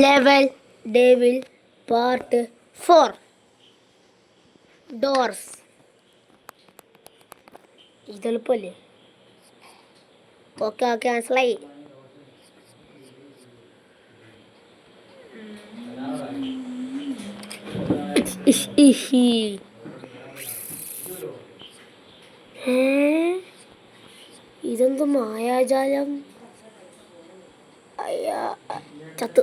Level devil part 4 doors. ഇതെളുപ്പല്ലേ? Okay okay മനസ്സിലായി. ഇതെന്ത് മായാജാലം? അയ്യാ ചത്ത്.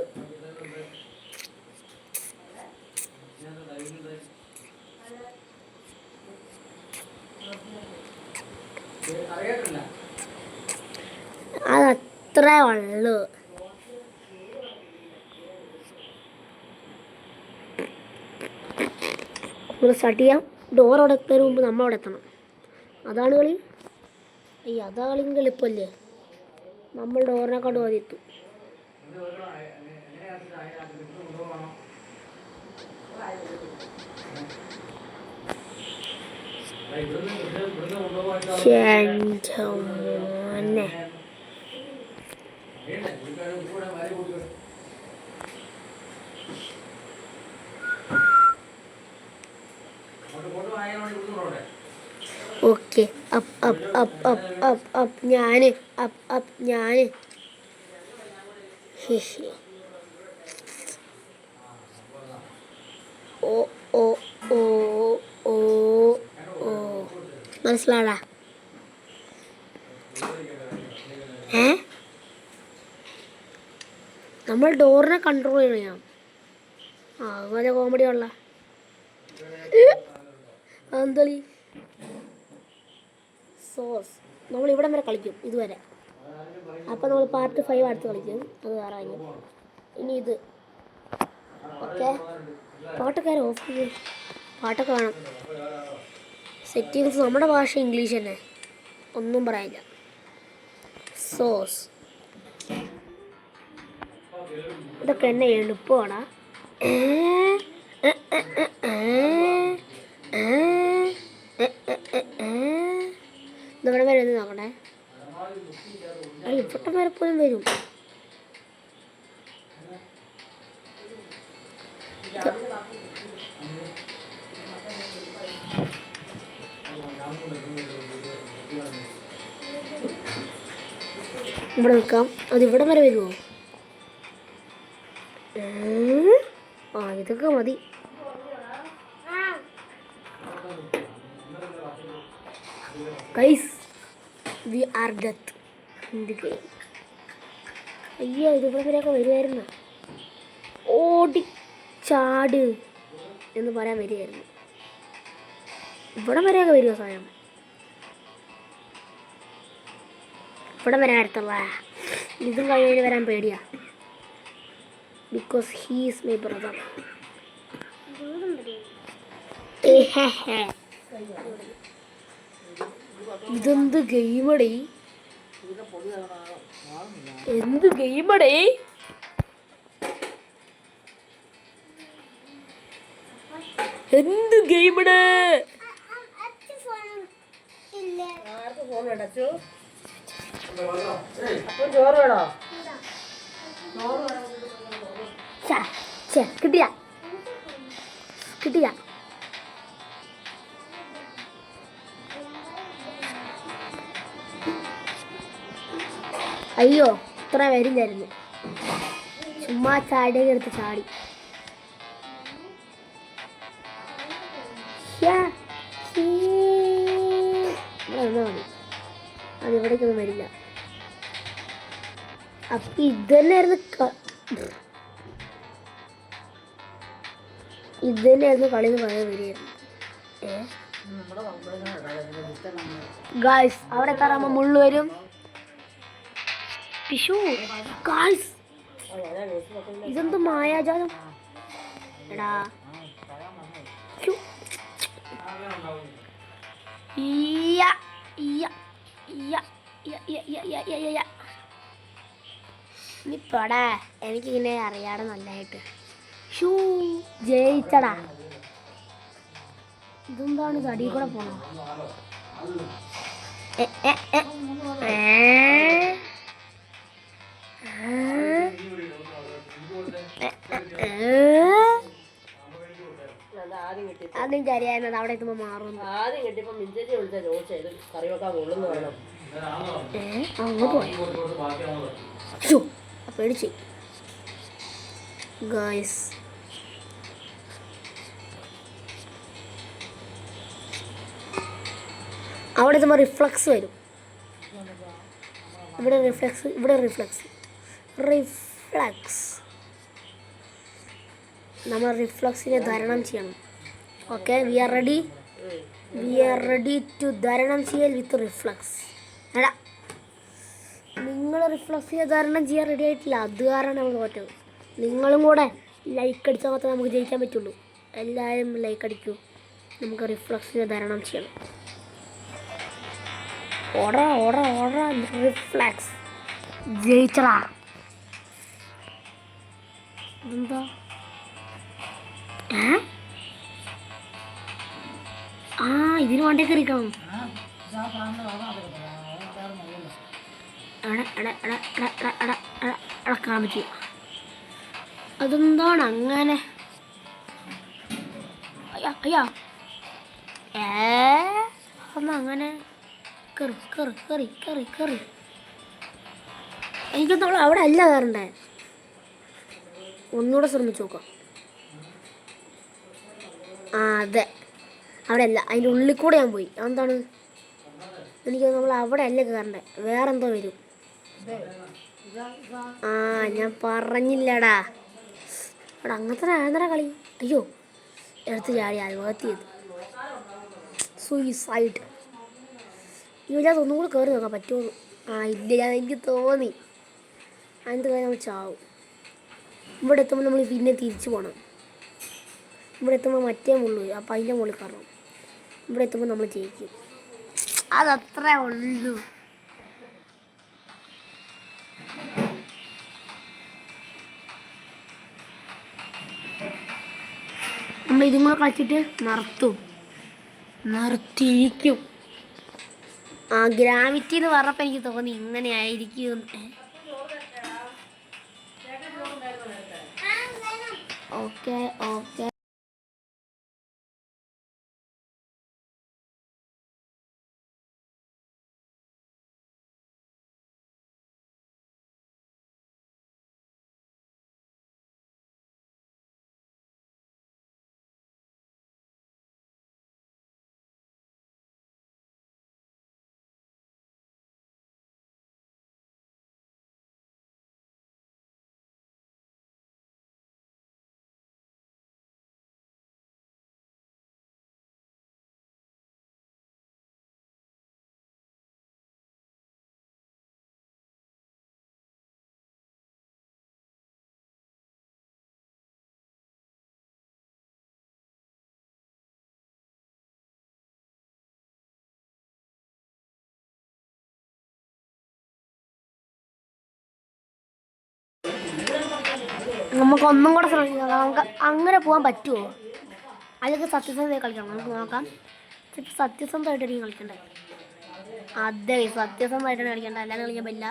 അതത്രേ ഉള്ളു. നമ്മൾ സ്റ്റാർട്ട് ചെയ്യാം. ഡോർ അവിടെ എത്തുന്നതിന് മുമ്പ് നമ്മൾ അവിടെ എത്തണം. അതാണ് കളി. അതാ കളിയും എളുപ്പമല്ലേ? നമ്മൾ ഡോറിനെ കൊണ്ട് മതി എത്തും. മോനെ ഓക്കെ ഞാന് ഓ ഓ ഓ ഓ ഓ മനസ്സിലാടാ? നമ്മൾ ഡോറിനെ കൺട്രോൾ ചെയ്യണം. അതുപോലെ കോമഡി ഉള്ള അതെന്തളി സോസ്. നമ്മൾ ഇവിടം വരെ കളിക്കും, ഇതുവരെ. അപ്പം നമ്മൾ പാർട്ട് 5 അടുത്ത് കളിക്കും. അത് വേറെ കാര്യം. ഇനി ഇത് ഓക്കെ. പാട്ടൊക്കെ ഓഫ് ചെയ്യും. പാട്ടൊക്കെ വേണം. സെറ്റിങ്സ് നമ്മുടെ ഭാഷ ഇംഗ്ലീഷ് തന്നെ, ഒന്നും പറയാനില്ല. സോസ് ഇതൊക്കെ എന്നെ എളുപ്പമാടാ. ഇവിടെ വരെ ഒന്ന് നോക്കണേ. ഇവിട്ടം വരെ പോലും വരും. ഇവിടെ നിൽക്കാം. അത് ഇവിടം വരെ വരുമോ? ഇതൊക്കെ മതി. Guys we are death in the game. അയ്യോ ഇതിവിടെ വരെയൊക്കെ വരുമായിരുന്നു. ഓടി ചാട് എന്ന് പറയാൻ വരികയായിരുന്നു. ഇവിടെ വരെയൊക്കെ വരുമോ സാധനം? ഇവിടെ വരാൻ അടുത്തുള്ള ഇതും കഴിഞ്ഞ് വരാൻ പേടിയാ. Because he is my brother. ഇതെന്ത് ഗെയിമടേ? എന്ത് ഗെയിമടേ? എന്ത് ഗെയിമടേ? കിട്ടിയ കിട്ടിയ അയ്യോ ഇത്ര വരുന്നായിരുന്നു. ചുമ്മാ ചാടിയൊക്കെ എടുത്ത് ചാടി. മതി, അതിവിടേക്കൊന്നും വരില്ല. അപ്പൊ ഇത് തന്നെയായിരുന്നു കളി എന്ന് പറയാൻ വരികയായിരുന്നു. ഗായ്സ് അവിടെ എത്താറാകുമ്പോൾ മുള്ളു വരും. പിഷു ഗായ്സ് ഇതെന്ത് മായാജാലം എടാ. നീ പടാ, എനിക്കിങ്ങനെ അറിയാതെ നല്ലതായിട്ട്. ഷൂ ജയിച്ചടാ. ഇതെന്താണ് തടി കൂടെ പോണോ? അതെനിക്കറിയാവുന്നത് അവിടെ എത്തുമ്പോൾ മാറും. ആദ്യം കിട്ടിയപ്പോൾ മിഞ്ചേരി വിളിച്ചാൽ ചോദിച്ചത് കറി വെക്കാൻ കൊള്ളുന്നു വേണം. അങ്ങോട്ട് പോയി പേടിച്ച് ഗായ്സ്. അവിടെ എത്തുമ്പോൾ റിഫ്ലക്സ് വരും. ഇവിടെ റിഫ്ലക്സ്, ഇവിടെ റിഫ്ലക്സ്. നമ്മൾ റിഫ്ലക്സിനെ ധാരണം ചെയ്യണം. Okay, we are ready to ധാരണം ചെയ്യൽ വിത്ത് റിഫ്ലക്സ്. എടാ, നിങ്ങൾ റിഫ്ലക്സിനെ ധാരണം ചെയ്യാൻ റെഡി ആയിട്ടില്ല, അത് കാരണം നമ്മൾ തോറ്റത്. നിങ്ങളും കൂടെ ലൈക്ക് അടിച്ചാൽ മാത്രമേ നമുക്ക് ജയിക്കാൻ പറ്റുള്ളൂ. എല്ലാവരും ലൈക്ക് അടിക്കൂ, നമുക്ക് റിഫ്ലക്സിനെ ധാരണം ചെയ്യണം. ഓടാ റിഫ്ലക്സ് ജയിച്ചടാ. എന്താ ഇതിന് വണ്ടി കയറിക്കണം. കാണിച്ചു അതെന്താണ് അങ്ങനെ? അയ്യാ ഒന്ന് അങ്ങനെ കറി എനിക്കൊന്നും അവിടെ അല്ല കയറണ്ടേ. ഒന്നുകൂടെ ശ്രമിച്ചു നോക്കാം. അതെ, അവിടെ അല്ല, അതിൻ്റെ ഉള്ളിൽ കൂടെ ഞാൻ പോയി. എന്താണ് എനിക്ക് നമ്മൾ അവിടെ അല്ല കയറണ്ടേ, വേറെന്തോ വരും. ഞാൻ പറഞ്ഞില്ലടാ അവിടെ അങ്ങനത്തെ കളി. അയ്യോ, എടുത്ത് ചാടി ആത്മഹത്യ ചെയ്തു. സൂയിസൈഡ്. ഞാൻ ഒന്നും കൂടെ കയറി നോക്കാൻ പറ്റുമോ? ഇല്ല, എനിക്ക് തോന്നി അതിൻ്റെ കാര്യം നമ്മൾ ചാവും. ഇവിടെ എത്തുമ്പോൾ നമ്മൾ പിന്നെ തിരിച്ചു പോകണം. ഇവിടെ എത്തുമ്പോൾ മറ്റേ മുള്ളു, അപ്പം അതിൻ്റെ മുകളിൽ കയറണം. ഇവിടെ എത്തുമ്പോൾ നമ്മൾ ജയിക്കും. അതത്രേ ഉള്ളൂ. നമ്മൾ ഇതും കൂടെ കളിച്ചിട്ട് നിർത്തിയിരിക്കും. ഗ്രാവിറ്റി എന്ന് പറഞ്ഞപ്പോൾ എനിക്ക് തോന്നി ഇങ്ങനെ ആയിരിക്കും. ഓക്കെ നമുക്ക് ഒന്നും കൂടെ ശ്രമിക്കാം. നമുക്ക് അങ്ങനെ പോകാൻ പറ്റുമോ? അതൊക്കെ സത്യസന്ധമായി കളിക്കണം. നമുക്ക് നോക്കാം. ഇപ്പം സത്യസന്ധമായിട്ടായിരിക്കും കളിക്കണ്ടേ. അതെ, സത്യസന്ധമായിട്ടാണ് കളിക്കേണ്ടത്, അല്ലാതെ കളിക്കാൻ പറ്റില്ല.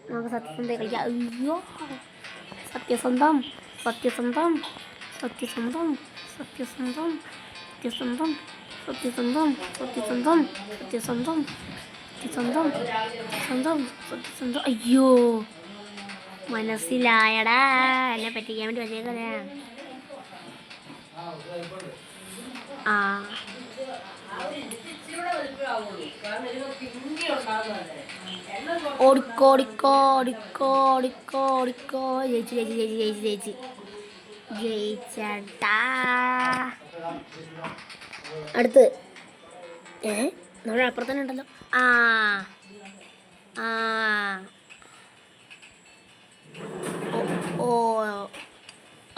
നമുക്ക് സത്യസന്ധമായി കളിക്കാം. അയ്യോ, സത്യസന്ധം സത്യസന്ധം സത്യസന്ധം സത്യസന്ധം സത്യസന്ധം സത്യസന്ധം സത്യസന്ധം സത്യസന്ധം സത്യസന്ധം സത്യസന്ധം സത്യസന്ധം. അയ്യോ, മനസ്സിലായടാ, എന്നെ പറ്റിക്കാൻ വേണ്ടി വെച്ചേക്കല്ലേ. ഓടിക്കോ. ജയിച്ചട്ടാ. അടുത്ത് നമ്മുടെ അപ്പുറത്ത് തന്നെ ഉണ്ടല്ലോ.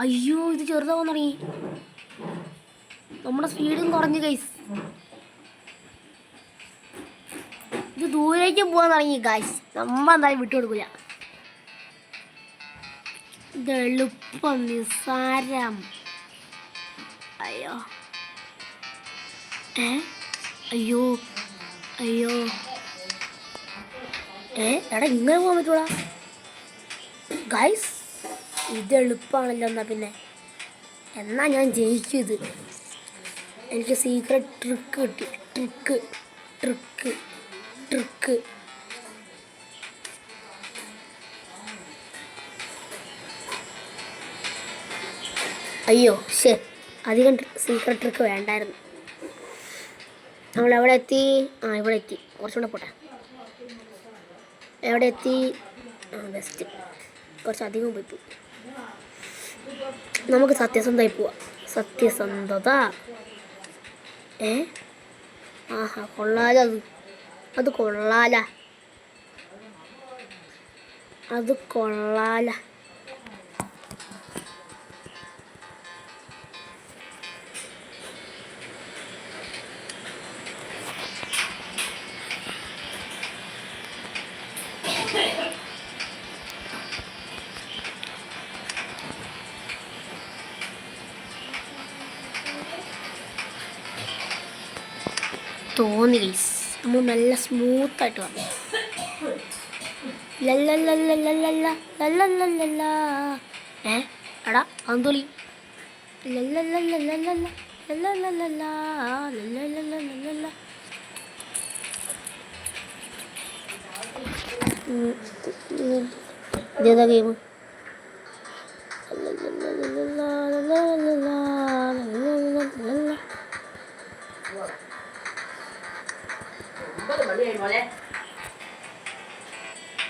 അയ്യോ, ഇത് ചെറുതാവാൻ തുടങ്ങി. നമ്മുടെ സ്പീഡും കുറഞ്ഞു ഗൈസ്. ഇത് ദൂരേക്ക് പോകാൻ തുടങ്ങി ഗൈസ്. നമ്മൾ എന്തായാലും വിട്ടുകൊടുക്കില്ല. ഇത് എളുപ്പം, നിസ്സാരം. അയ്യോ എടാ, ഇങ്ങനെ പോകാൻ പറ്റൂടാ ഗൈസ്. ഇത് എളുപ്പമാണല്ലോ എന്നാ പിന്നെ. എന്നാ ഞാൻ ജയിക്കും ഇത്. എനിക്ക് സീക്രട്ട് ട്രിക്ക് കിട്ടി. Trick trick trick. അയ്യോ ശേ, അധികം സീക്രട്ട് ട്രിക്ക് വേണ്ടായിരുന്നു. നമ്മൾ എവിടെ എത്തി? ആ ഇവിടെ എത്തി. കുറച്ചുകൂടെ പോട്ടെ. എവിടെ എത്തി? ആ ബെസ്റ്റ്. കുറച്ചധികം പോയി. നമുക്ക് സത്യസന്ധമായി പോവാം. സത്യസന്ധത. ആഹാ കൊള്ളാല. അത് കൊള്ളാല. അത് കൊള്ളാല. തോന്നി ഗൈസ്, നമ്മൾ നല്ല സ്മൂത്തായിട്ട് വന്നു. ലല്ലല്ലല്ലല്ലല്ലല്ലല്ലല്ലല്ലല്ല. എടാ അന്തോളി. ലല്ലല്ലല്ലല്ലല്ലല്ലല്ലല്ലല്ലല്ലല്ലല്ലല്ല. ഇതേതാ ഗെയിം? മണിയായി മോനെ.